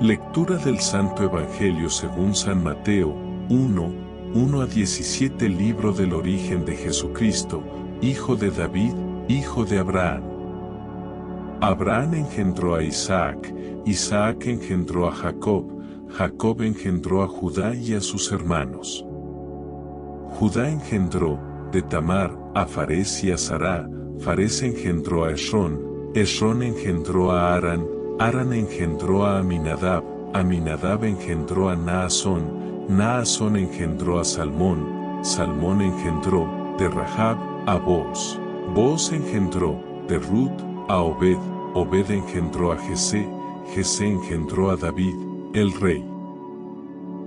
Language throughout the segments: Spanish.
Lectura del Santo Evangelio según San Mateo, 1 a 17. Libro del origen de Jesucristo, hijo de David, hijo de Abraham. Abraham engendró a Isaac, Isaac engendró a Jacob, Jacob engendró a Judá y a sus hermanos. Judá engendró de Tamar a Farés y a Sará, Farés engendró a Esrón, Esrón engendró a Aran, Aran engendró a Aminadab, Aminadab engendró a Naasón, Naasón engendró a Salmón, Salmón engendró de Rahab a Booz, Booz engendró de Ruth a Obed, Obed engendró a Jesé, Jesé engendró a David, el rey.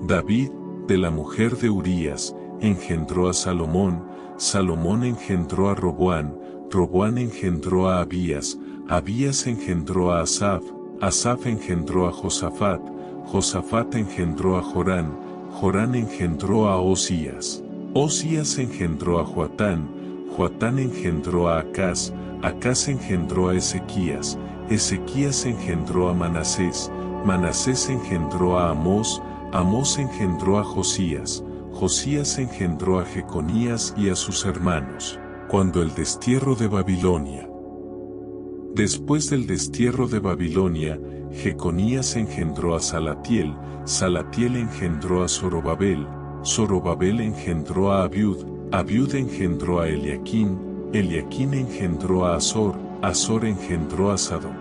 David, de la mujer de Urías, engendró a Salomón, Salomón engendró a Roboán, Roboán engendró a Abías, Abías engendró a Asaf, Asaf engendró a Josafat, Josafat engendró a Jorán, Jorán engendró a Osías, Osías engendró a Joatán, Joatán engendró a Acaz, Acaz engendró a Ezequías, Ezequías engendró a Manasés, Manasés engendró a Amós, Amós engendró a Josías, Josías engendró a Jeconías y a sus hermanos, cuando el destierro de Babilonia. Después del destierro de Babilonia, Jeconías engendró a Salatiel, Salatiel engendró a Zorobabel, Zorobabel engendró a Abiud, Abiud engendró a Eliaquín, Eliaquín engendró a Azor, Azor engendró a Sadoc,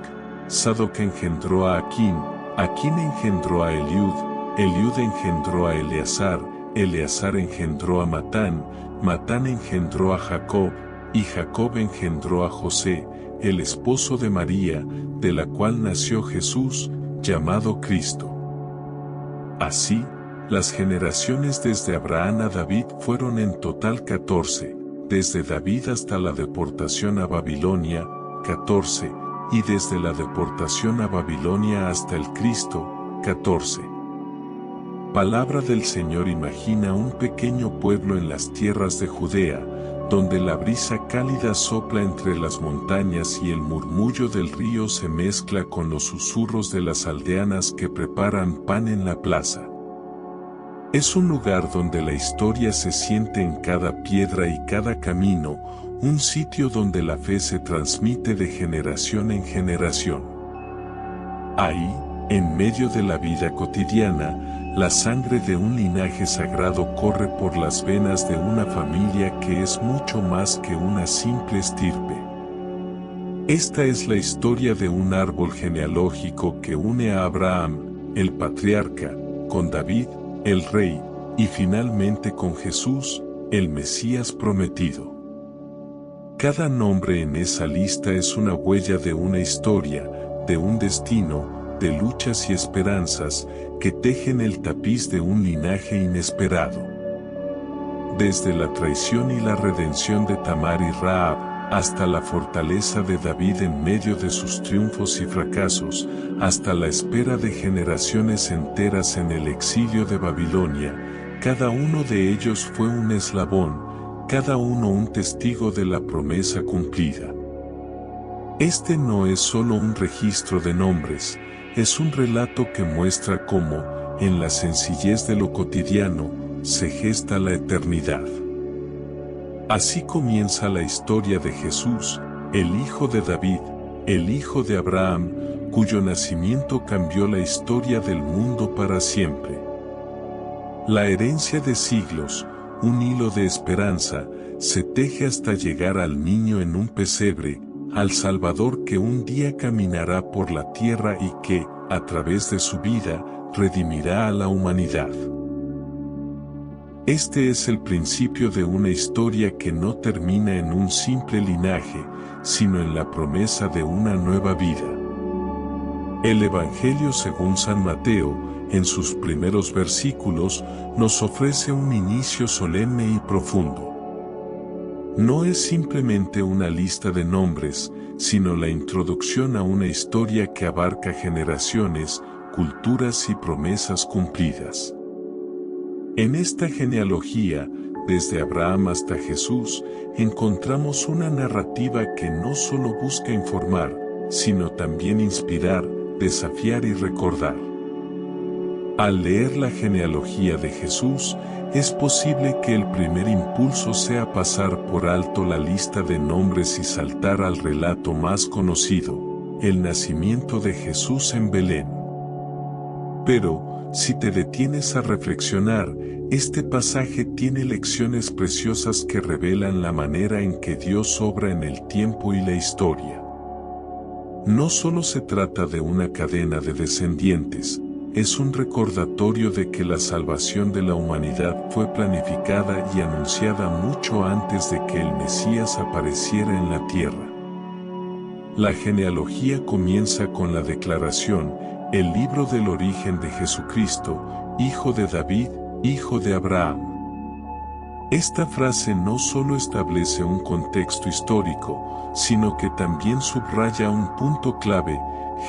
Sadoc engendró a Aquín, Aquín engendró a Eliud, Eliud engendró a Eleazar, Eleazar engendró a Matán, Matán engendró a Jacob, y Jacob engendró a José, el esposo de María, de la cual nació Jesús, llamado Cristo. Así, las generaciones desde Abraham a David fueron en total 14, desde David hasta la deportación a Babilonia, 14, y desde la deportación a Babilonia hasta el Cristo, 14. Palabra del Señor. Imagina un pequeño pueblo en las tierras de Judea, donde la brisa cálida sopla entre las montañas y el murmullo del río se mezcla con los susurros de las aldeanas que preparan pan en la plaza. Es un lugar donde la historia se siente en cada piedra y cada camino, un sitio donde la fe se transmite de generación en generación. Ahí, en medio de la vida cotidiana, la sangre de un linaje sagrado corre por las venas de una familia que es mucho más que una simple estirpe. Esta es la historia de un árbol genealógico que une a Abraham, el patriarca, con David, el rey, y finalmente con Jesús, el Mesías prometido. Cada nombre en esa lista es una huella de una historia, de un destino, de luchas y esperanzas, que tejen el tapiz de un linaje inesperado. Desde la traición y la redención de Tamar y Rahab, hasta la fortaleza de David en medio de sus triunfos y fracasos, hasta la espera de generaciones enteras en el exilio de Babilonia, cada uno de ellos fue un eslabón, cada uno un testigo de la promesa cumplida. Este no es solo un registro de nombres, es un relato que muestra cómo, en la sencillez de lo cotidiano, se gesta la eternidad. Así comienza la historia de Jesús, el hijo de David, el hijo de Abraham, cuyo nacimiento cambió la historia del mundo para siempre. La herencia de siglos, un hilo de esperanza, se teje hasta llegar al niño en un pesebre, al Salvador que un día caminará por la tierra y que, a través de su vida, redimirá a la humanidad. Este es el principio de una historia que no termina en un simple linaje, sino en la promesa de una nueva vida. El Evangelio según San Mateo, en sus primeros versículos, nos ofrece un inicio solemne y profundo. No es simplemente una lista de nombres, sino la introducción a una historia que abarca generaciones, culturas y promesas cumplidas. En esta genealogía, desde Abraham hasta Jesús, encontramos una narrativa que no solo busca informar, sino también inspirar, desafiar y recordar. Al leer la genealogía de Jesús, es posible que el primer impulso sea pasar por alto la lista de nombres y saltar al relato más conocido, el nacimiento de Jesús en Belén. Pero, si te detienes a reflexionar, este pasaje tiene lecciones preciosas que revelan la manera en que Dios obra en el tiempo y la historia. No solo se trata de una cadena de descendientes, es un recordatorio de que la salvación de la humanidad fue planificada y anunciada mucho antes de que el Mesías apareciera en la tierra. La genealogía comienza con la declaración, el libro del origen de Jesucristo, hijo de David, hijo de Abraham. Esta frase no solo establece un contexto histórico, sino que también subraya un punto clave: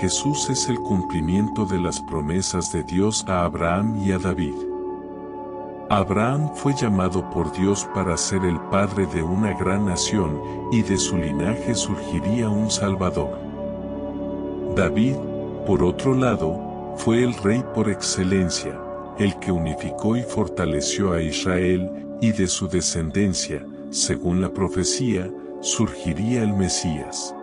Jesús es el cumplimiento de las promesas de Dios a Abraham y a David. Abraham fue llamado por Dios para ser el padre de una gran nación, y de su linaje surgiría un Salvador. David, por otro lado, fue el rey por excelencia, el que unificó y fortaleció a Israel, y de su descendencia, según la profecía, surgiría el Mesías.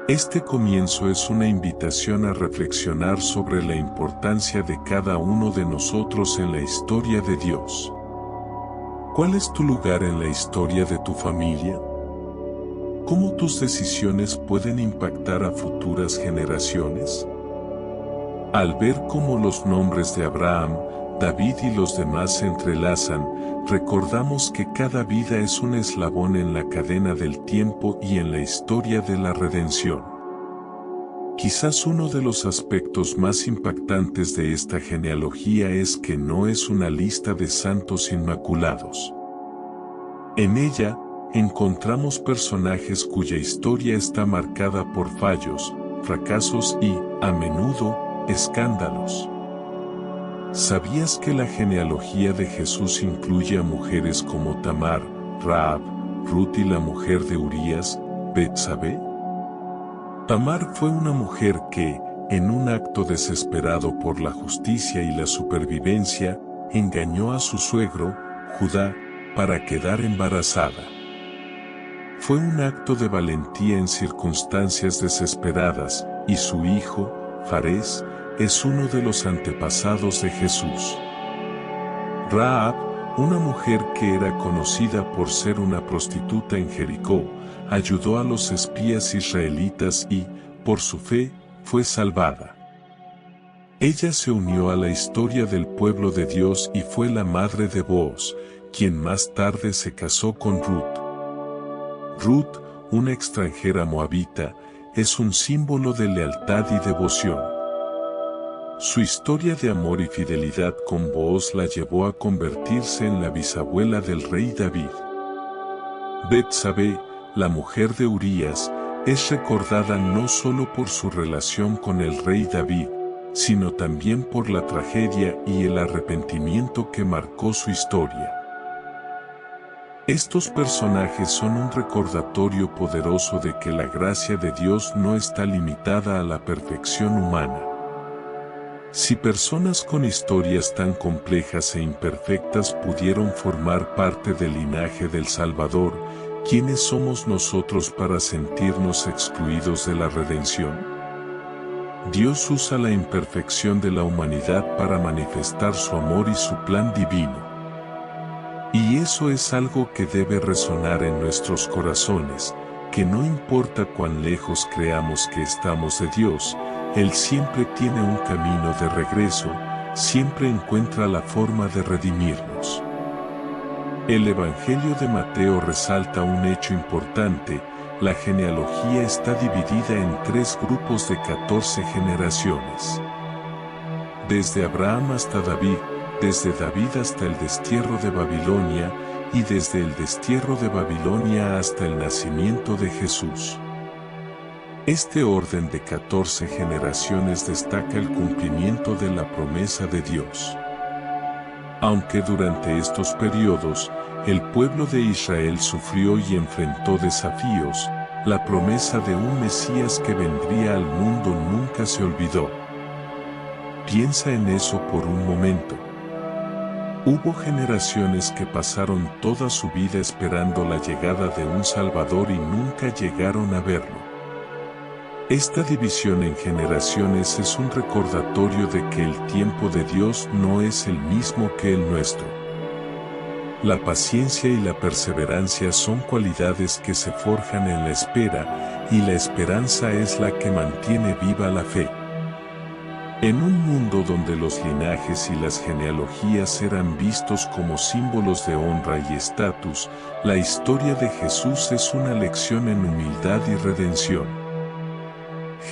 Este comienzo es una invitación a reflexionar sobre la importancia de cada uno de nosotros en la historia de Dios. ¿Cuál es tu lugar en la historia de tu familia? ¿Cómo tus decisiones pueden impactar a futuras generaciones? Al ver cómo los nombres de Abraham, David y los demás se entrelazan, recordamos que cada vida es un eslabón en la cadena del tiempo y en la historia de la redención. Quizás uno de los aspectos más impactantes de esta genealogía es que no es una lista de santos inmaculados. En ella, encontramos personajes cuya historia está marcada por fallos, fracasos y, a menudo, escándalos. ¿Sabías que la genealogía de Jesús incluye a mujeres como Tamar, Rahab, Ruth y la mujer de Urías, Betsabé? Tamar fue una mujer que, en un acto desesperado por la justicia y la supervivencia, engañó a su suegro, Judá, para quedar embarazada. Fue un acto de valentía en circunstancias desesperadas, y su hijo, Farés, es uno de los antepasados de Jesús. Rahab, una mujer que era conocida por ser una prostituta en Jericó, ayudó a los espías israelitas y, por su fe, fue salvada. Ella se unió a la historia del pueblo de Dios y fue la madre de Booz, quien más tarde se casó con Ruth. Ruth, una extranjera moabita, es un símbolo de lealtad y devoción. Su historia de amor y fidelidad con Booz la llevó a convertirse en la bisabuela del rey David. Betsabé, la mujer de Urías, es recordada no solo por su relación con el rey David, sino también por la tragedia y el arrepentimiento que marcó su historia. Estos personajes son un recordatorio poderoso de que la gracia de Dios no está limitada a la perfección humana. Si personas con historias tan complejas e imperfectas pudieron formar parte del linaje del Salvador, ¿quiénes somos nosotros para sentirnos excluidos de la redención? Dios usa la imperfección de la humanidad para manifestar su amor y su plan divino. Y eso es algo que debe resonar en nuestros corazones, que no importa cuán lejos creamos que estamos de Dios, Él siempre tiene un camino de regreso, siempre encuentra la forma de redimirnos. El Evangelio de Mateo resalta un hecho importante: la genealogía está dividida en 3 grupos de 14 generaciones. Desde Abraham hasta David, desde David hasta el destierro de Babilonia, y desde el destierro de Babilonia hasta el nacimiento de Jesús. Este orden de 14 generaciones destaca el cumplimiento de la promesa de Dios. Aunque durante estos periodos, el pueblo de Israel sufrió y enfrentó desafíos, la promesa de un Mesías que vendría al mundo nunca se olvidó. Piensa en eso por un momento. Hubo generaciones que pasaron toda su vida esperando la llegada de un Salvador y nunca llegaron a verlo. Esta división en generaciones es un recordatorio de que el tiempo de Dios no es el mismo que el nuestro. La paciencia y la perseverancia son cualidades que se forjan en la espera, y la esperanza es la que mantiene viva la fe. En un mundo donde los linajes y las genealogías eran vistos como símbolos de honra y estatus, la historia de Jesús es una lección en humildad y redención.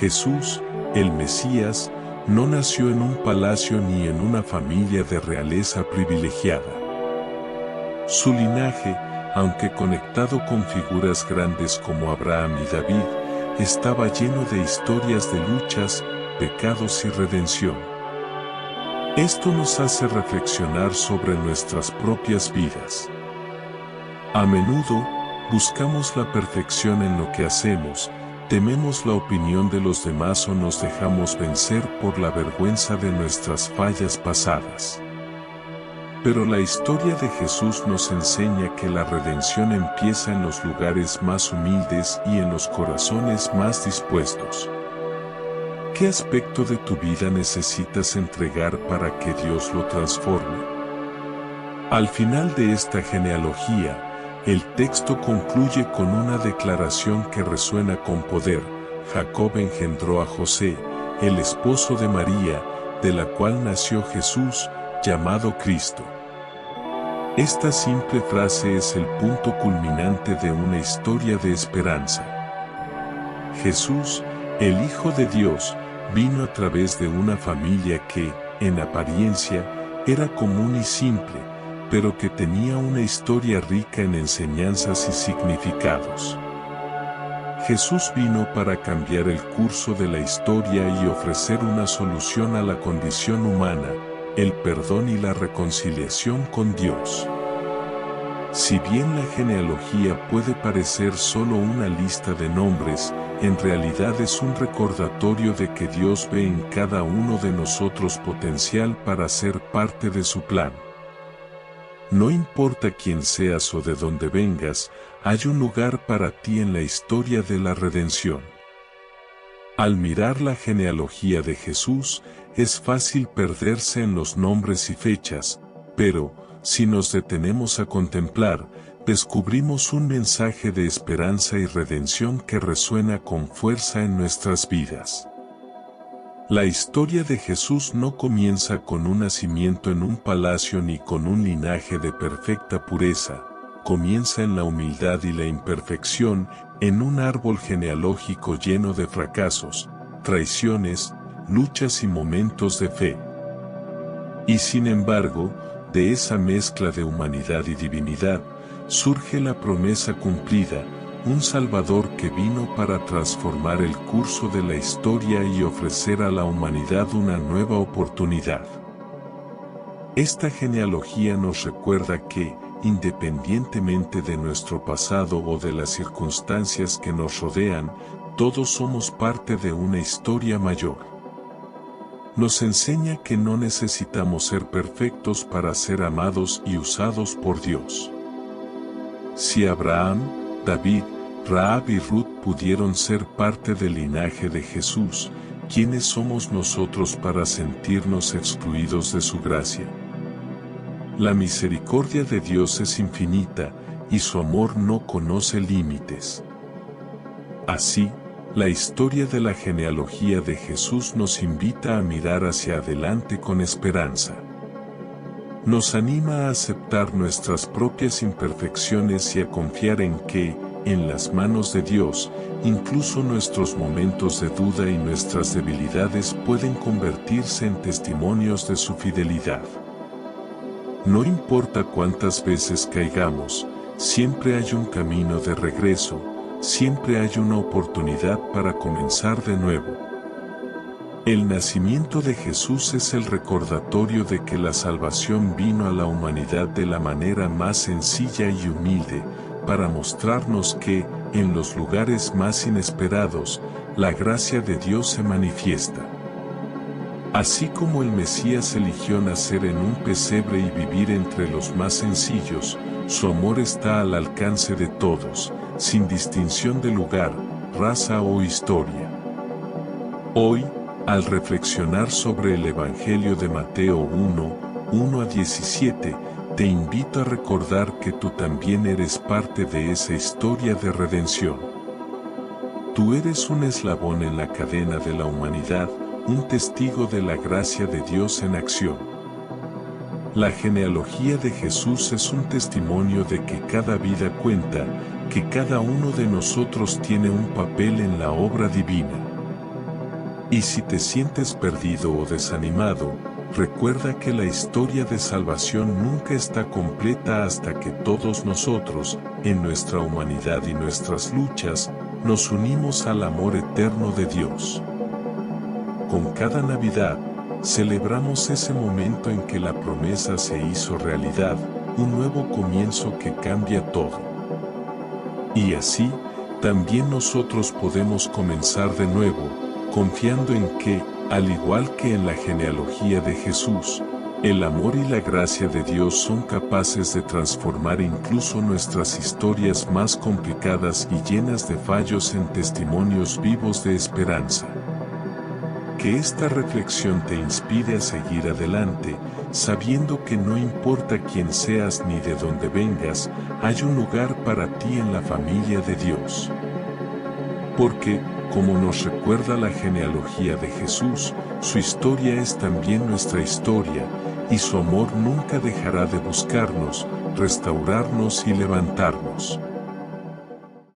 Jesús, el Mesías, no nació en un palacio ni en una familia de realeza privilegiada. Su linaje, aunque conectado con figuras grandes como Abraham y David, estaba lleno de historias de luchas, pecados y redención. Esto nos hace reflexionar sobre nuestras propias vidas. A menudo, buscamos la perfección en lo que hacemos, tememos la opinión de los demás o nos dejamos vencer por la vergüenza de nuestras fallas pasadas. Pero la historia de Jesús nos enseña que la redención empieza en los lugares más humildes y en los corazones más dispuestos. ¿Qué aspecto de tu vida necesitas entregar para que Dios lo transforme? Al final de esta genealogía, el texto concluye con una declaración que resuena con poder. Jacob engendró a José, el esposo de María, de la cual nació Jesús, llamado Cristo. Esta simple frase es el punto culminante de una historia de esperanza. Jesús, el Hijo de Dios, vino a través de una familia que, en apariencia, era común y simple, pero que tenía una historia rica en enseñanzas y significados. Jesús vino para cambiar el curso de la historia y ofrecer una solución a la condición humana, el perdón y la reconciliación con Dios. Si bien la genealogía puede parecer solo una lista de nombres, en realidad es un recordatorio de que Dios ve en cada uno de nosotros potencial para ser parte de su plan. No importa quién seas o de dónde vengas, hay un lugar para ti en la historia de la redención. Al mirar la genealogía de Jesús, es fácil perderse en los nombres y fechas, pero, si nos detenemos a contemplar, descubrimos un mensaje de esperanza y redención que resuena con fuerza en nuestras vidas. La historia de Jesús no comienza con un nacimiento en un palacio ni con un linaje de perfecta pureza, comienza en la humildad y la imperfección, en un árbol genealógico lleno de fracasos, traiciones, luchas y momentos de fe. Y sin embargo, de esa mezcla de humanidad y divinidad, surge la promesa cumplida, un Salvador que vino para transformar el curso de la historia y ofrecer a la humanidad una nueva oportunidad. Esta genealogía nos recuerda que, independientemente de nuestro pasado o de las circunstancias que nos rodean, todos somos parte de una historia mayor. Nos enseña que no necesitamos ser perfectos para ser amados y usados por Dios. Si Abraham, David, Rahab y Ruth pudieron ser parte del linaje de Jesús, ¿quiénes somos nosotros para sentirnos excluidos de su gracia? La misericordia de Dios es infinita, y su amor no conoce límites. Así, la historia de la genealogía de Jesús nos invita a mirar hacia adelante con esperanza. Nos anima a aceptar nuestras propias imperfecciones y a confiar en que, en las manos de Dios, incluso nuestros momentos de duda y nuestras debilidades pueden convertirse en testimonios de su fidelidad. No importa cuántas veces caigamos, siempre hay un camino de regreso, siempre hay una oportunidad para comenzar de nuevo. El nacimiento de Jesús es el recordatorio de que la salvación vino a la humanidad de la manera más sencilla y humilde, para mostrarnos que, en los lugares más inesperados, la gracia de Dios se manifiesta. Así como el Mesías eligió nacer en un pesebre y vivir entre los más sencillos, su amor está al alcance de todos, sin distinción de lugar, raza o historia. Hoy, al reflexionar sobre el Evangelio de Mateo 1:1-17, te invito a recordar que tú también eres parte de esa historia de redención. Tú eres un eslabón en la cadena de la humanidad, un testigo de la gracia de Dios en acción. La genealogía de Jesús es un testimonio de que cada vida cuenta, que cada uno de nosotros tiene un papel en la obra divina. Y si te sientes perdido o desanimado, recuerda que la historia de salvación nunca está completa hasta que todos nosotros, en nuestra humanidad y nuestras luchas, nos unimos al amor eterno de Dios. Con cada Navidad, celebramos ese momento en que la promesa se hizo realidad, un nuevo comienzo que cambia todo. Y así, también nosotros podemos comenzar de nuevo, confiando en que, al igual que en la genealogía de Jesús, el amor y la gracia de Dios son capaces de transformar incluso nuestras historias más complicadas y llenas de fallos en testimonios vivos de esperanza. Que esta reflexión te inspire a seguir adelante, sabiendo que no importa quién seas ni de dónde vengas, hay un lugar para ti en la familia de Dios. Porque, como nos recuerda la genealogía de Jesús, su historia es también nuestra historia, y su amor nunca dejará de buscarnos, restaurarnos y levantarnos.